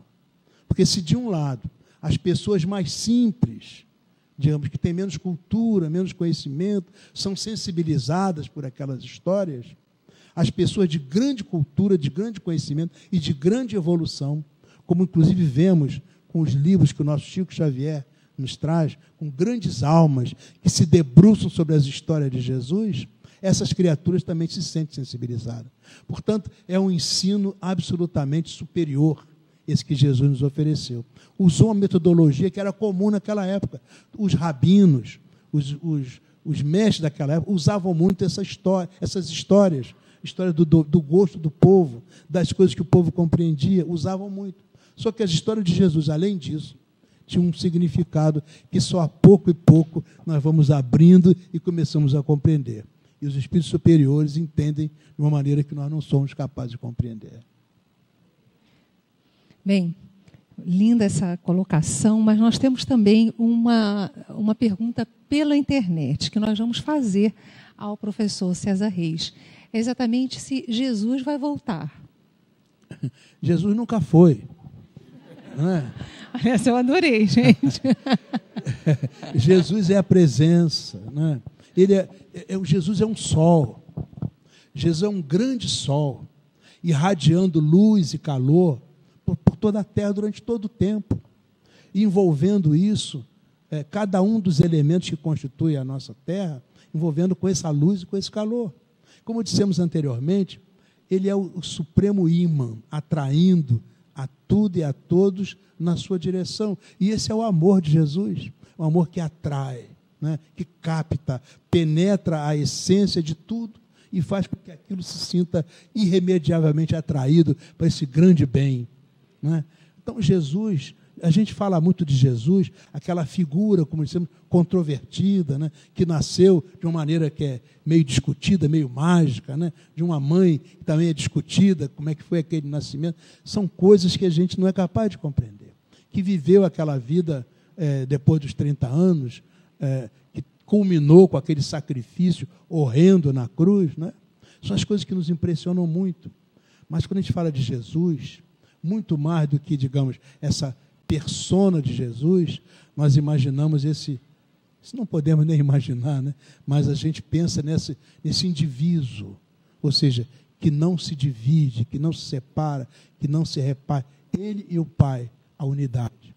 Porque se, de um lado, as pessoas mais simples, digamos, que têm menos cultura, menos conhecimento, são sensibilizadas por aquelas histórias, as pessoas de grande cultura, de grande conhecimento e de grande evolução, como inclusive vemos com os livros que o nosso Chico Xavier nos traz, com grandes almas que se debruçam sobre as histórias de Jesus, essas criaturas também se sentem sensibilizadas. Portanto, é um ensino absolutamente superior, esse que Jesus nos ofereceu. Usou uma metodologia que era comum naquela época. Os rabinos, os mestres daquela época, usavam muito essas histórias, história do gosto do povo, das coisas que o povo compreendia, usavam muito. Só que as histórias de Jesus, além disso, tinham um significado que só a pouco e pouco nós vamos abrindo e começamos a compreender. E os espíritos superiores entendem de uma maneira que nós não somos capazes de compreender. Bem, linda essa colocação, mas nós temos também uma pergunta pela internet que nós vamos fazer ao professor César Reis. É exatamente se Jesus vai voltar. Jesus nunca foi. Não é? Essa eu adorei, gente. Jesus é a presença. Né? Jesus é um sol. Jesus é um grande sol, irradiando luz e calor por toda a terra durante todo o tempo. E envolvendo isso, cada um dos elementos que constituem a nossa terra, envolvendo com essa luz e com esse calor. Como dissemos anteriormente, ele é o supremo ímã, atraindo a tudo e a todos na sua direção. E esse é o amor de Jesus, o amor que atrai, né? Que capta, penetra a essência de tudo e faz com que aquilo se sinta irremediavelmente atraído para esse grande bem. Né? Então, Jesus, a gente fala muito de Jesus, aquela figura, como dissemos, controvertida, né? Que nasceu de uma maneira que é meio discutida, meio mágica, né? De uma mãe que também é discutida, como é que foi aquele nascimento. São coisas que a gente não é capaz de compreender. Que viveu aquela vida depois dos 30 anos, que culminou com aquele sacrifício horrendo na cruz. Né? São as coisas que nos impressionam muito. Mas quando a gente fala de Jesus, muito mais do que, digamos, essa persona de Jesus, nós imaginamos isso não podemos nem imaginar, né? Mas a gente pensa nesse indivíduo, ou seja, que não se divide, que não se separa, que não se reparte. Ele e o Pai, a unidade.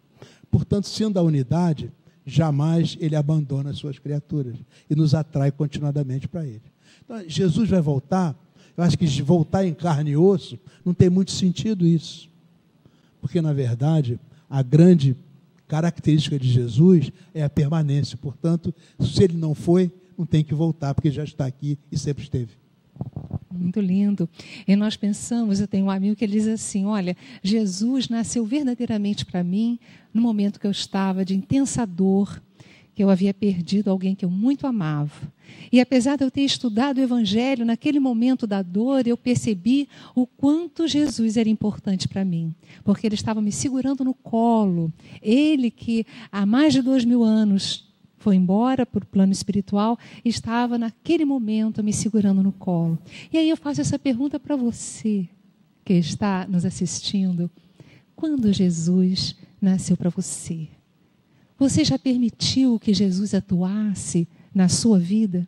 Portanto, sendo a unidade, jamais ele abandona as suas criaturas e nos atrai continuadamente para ele. Então, Jesus vai voltar. Eu acho que de voltar em carne e osso não tem muito sentido isso, porque na verdade a grande característica de Jesus é a permanência. Portanto, se ele não foi, não tem que voltar, porque já está aqui e sempre esteve. Muito lindo. E nós pensamos, eu tenho um amigo que ele diz assim, olha, Jesus nasceu verdadeiramente para mim no momento que eu estava de intensa dor, que eu havia perdido alguém que eu muito amava. E apesar de eu ter estudado o Evangelho, naquele momento da dor, eu percebi o quanto Jesus era importante para mim. Porque ele estava me segurando no colo. Ele que há mais de 2000 anos foi embora para o plano espiritual, estava naquele momento me segurando no colo. E aí eu faço essa pergunta para você, que está nos assistindo. Quando Jesus nasceu para você? Você já permitiu que Jesus atuasse na sua vida?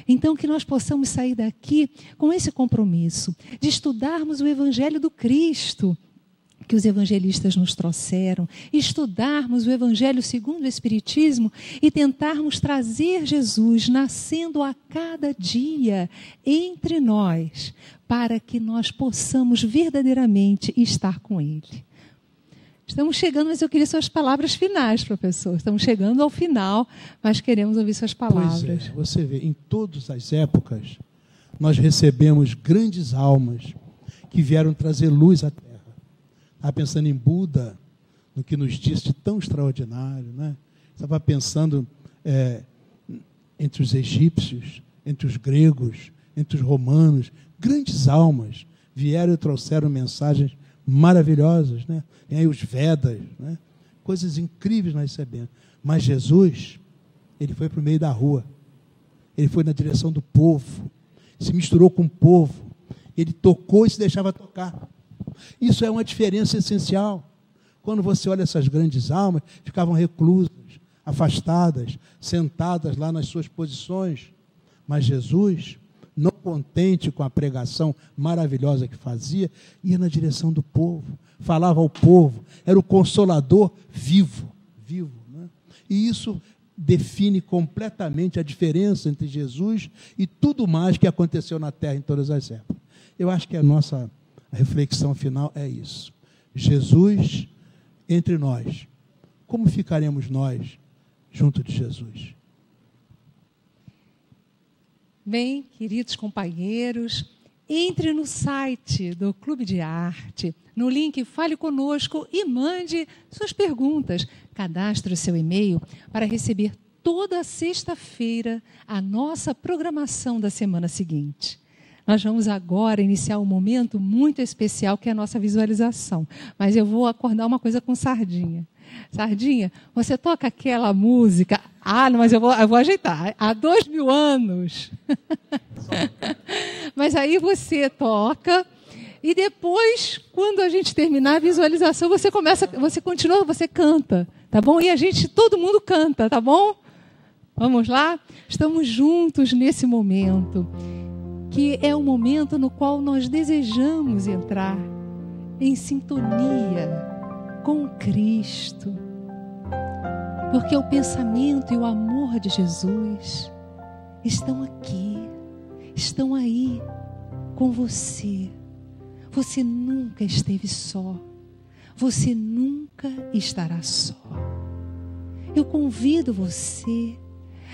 Então, que nós possamos sair daqui com esse compromisso de estudarmos o Evangelho do Cristo, que os evangelistas nos trouxeram, estudarmos o Evangelho segundo o Espiritismo e tentarmos trazer Jesus nascendo a cada dia entre nós, para que nós possamos verdadeiramente estar com Ele. Estamos chegando, mas eu queria suas palavras finais, professor. Estamos chegando ao final, mas queremos ouvir suas palavras. Pois é, você vê, em todas as épocas, nós recebemos grandes almas que vieram trazer luz à Terra. Estava pensando em Buda, no que nos disse de tão extraordinário. Né? Estava pensando entre os egípcios, entre os gregos, entre os romanos. Grandes almas vieram e trouxeram mensagens maravilhosas. Né? Tem aí os Vedas, né? Coisas incríveis nós recebemos. Mas Jesus, ele foi para o meio da rua. Ele foi na direção do povo. Se misturou com o povo. Ele tocou e se deixava tocar. Isso é uma diferença essencial. Quando você olha essas grandes almas, ficavam reclusas, afastadas, sentadas lá nas suas posições. Mas Jesus, não contente com a pregação maravilhosa que fazia, ia na direção do povo, falava ao povo, era o Consolador vivo. Né? E isso define completamente a diferença entre Jesus e tudo mais que aconteceu na Terra em todas as épocas. Eu acho que a nossa reflexão final é isso. Jesus entre nós. Como ficaremos nós junto de Jesus? Bem, queridos companheiros, entre no site do Clube de Arte, no link Fale Conosco e mande suas perguntas. Cadastre o seu e-mail para receber toda sexta-feira a nossa programação da semana seguinte. Nós vamos agora iniciar um momento muito especial, que é a nossa visualização. Mas eu vou acordar uma coisa com Sardinha. Sardinha, você toca aquela música... não, mas eu vou ajeitar. Há 2000 anos. Mas aí você toca... E depois, quando a gente terminar a visualização, você continua, você canta, tá bom? E todo mundo canta, tá bom? Vamos lá? Estamos juntos nesse momento, que é um momento no qual nós desejamos entrar em sintonia com Cristo. Porque o pensamento e o amor de Jesus estão aqui, estão aí com você. Você nunca esteve só. Você nunca estará só. Eu convido você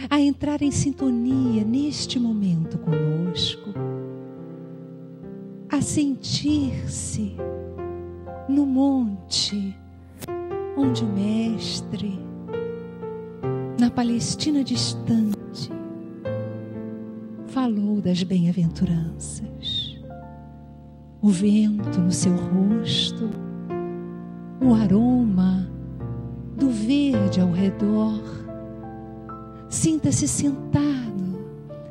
a entrar em sintonia neste momento conosco, a sentir-se no monte onde o Mestre, na Palestina distante, falou das bem-aventuranças. O vento no seu rosto, o aroma do verde ao redor. Sinta-se sentado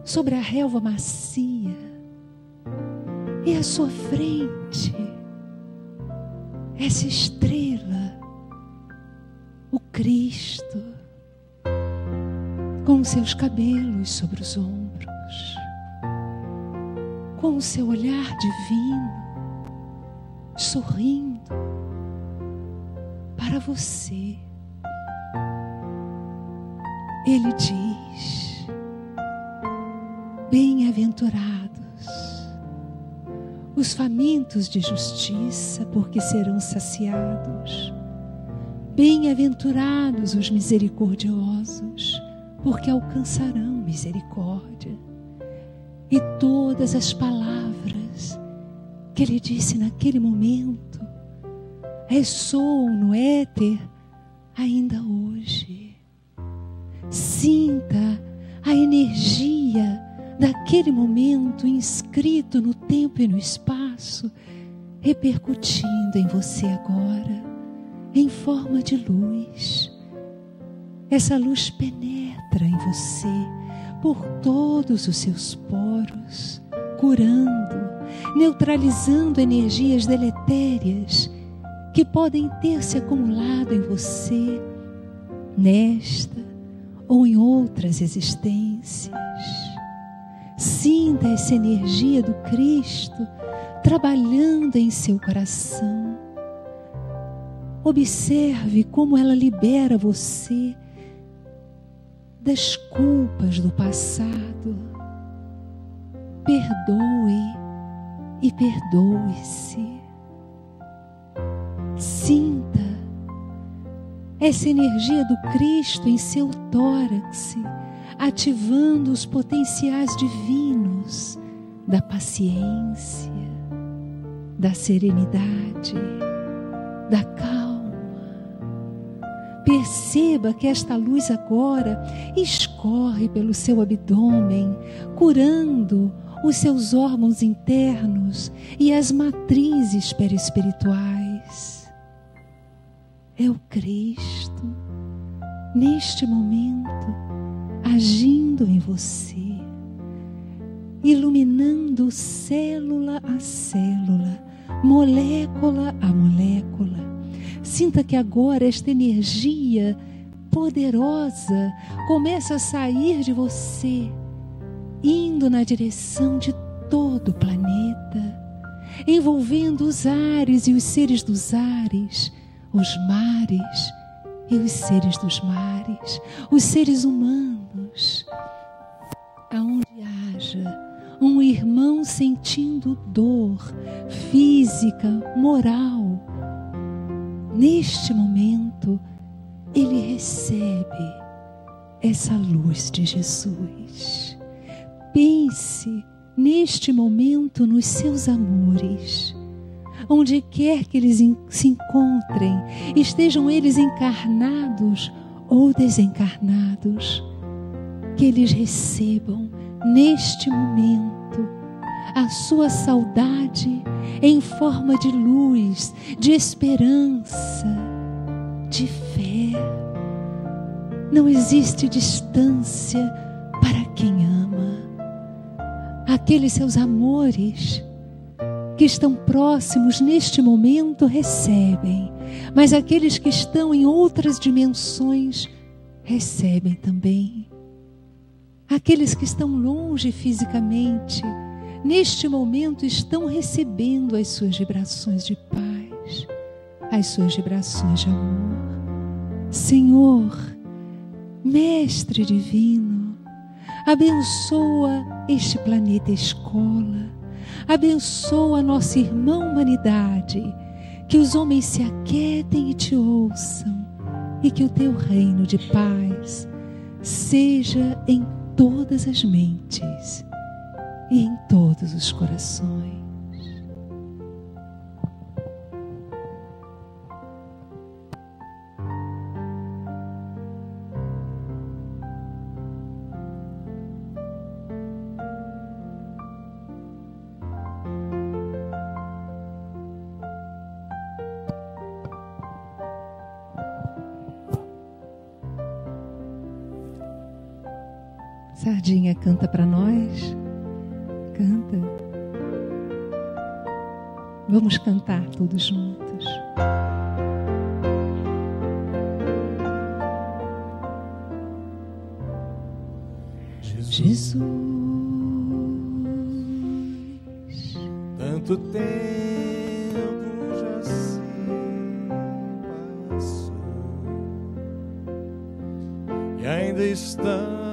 sobre a relva macia e à sua frente essa estrela, o Cristo, com seus cabelos sobre os ombros, com o seu olhar divino, sorrindo para você. Ele diz: bem-aventurados os famintos de justiça, porque serão saciados. Bem-aventurados os misericordiosos, porque alcançarão misericórdia. E todas as palavras que ele disse naquele momento ressoam no éter ainda hoje. Sinta a energia daquele momento inscrito no tempo e no espaço, repercutindo em você agora, em forma de luz. Essa luz penetra em você por todos os seus poros, curando, neutralizando energias deletérias que podem ter se acumulado em você nesta ou em outras existências. Sinta essa energia do Cristo trabalhando em seu coração. Observe como ela libera você das culpas do passado. Perdoe e perdoe-se. Sinta essa energia do Cristo em seu tórax, ativando os potenciais divinos da paciência, da serenidade, da calma. Perceba que esta luz agora escorre pelo seu abdômen, curando os seus órgãos internos e as matrizes perispirituais. É o Cristo, neste momento, agindo em você, iluminando célula a célula, molécula a molécula. Sinta que agora esta energia poderosa começa a sair de você, indo na direção de todo o planeta, envolvendo os ares e os seres dos ares, os mares e os seres dos mares, os seres humanos. Aonde haja um irmão sentindo dor física, moral, neste momento ele recebe essa luz de Jesus. Pense neste momento nos seus amores. Onde quer que eles se encontrem, estejam eles encarnados ou desencarnados, que eles recebam neste momento a sua saudade em forma de luz, de esperança, de fé. Não existe distância para quem ama. Aqueles seus amores que estão próximos neste momento recebem, mas aqueles que estão em outras dimensões recebem também. Aqueles que estão longe fisicamente, neste momento estão recebendo as suas vibrações de paz, as suas vibrações de amor. Senhor, Mestre Divino, abençoa este planeta escola, abençoa a nossa irmã humanidade, que os homens se aquietem e te ouçam, e que o teu reino de paz seja em todas as mentes e em todos os corações. Sardinha, canta para nós. Canta. Vamos cantar todos juntos. Jesus, tanto tempo já se passou e ainda estamos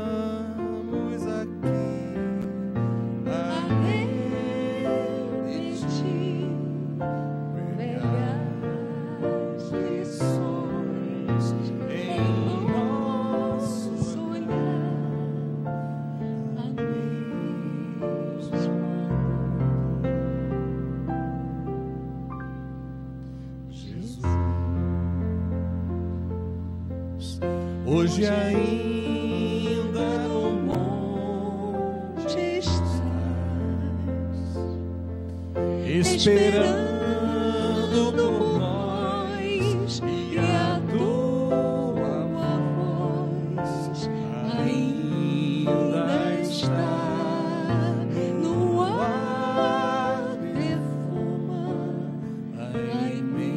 hoje ainda no monte estás, esperando por nós, e a tua voz ainda está no ar, perfuma a imensidão.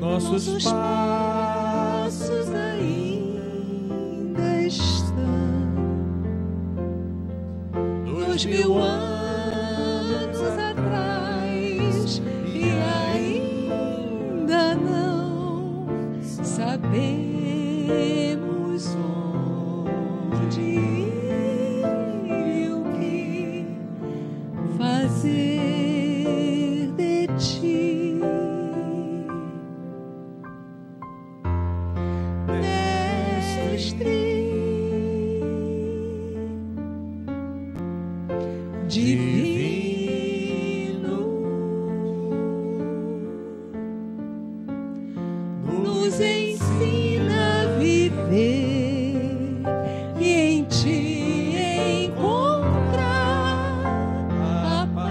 Nossos passos ainda estão 2000 anos atrás, e ainda não sabemos onde ir e o que fazer de ti. Divino, nos ensina a viver e em ti encontrar a paz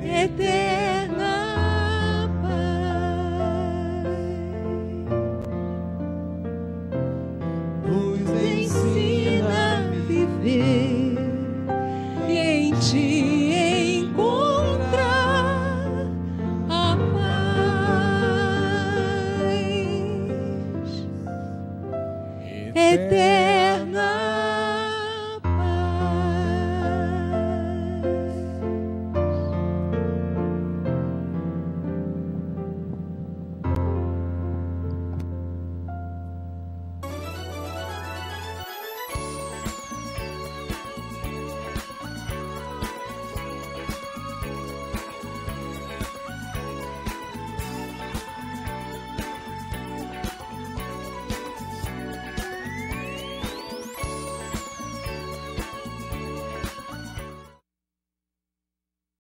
eterna. eterna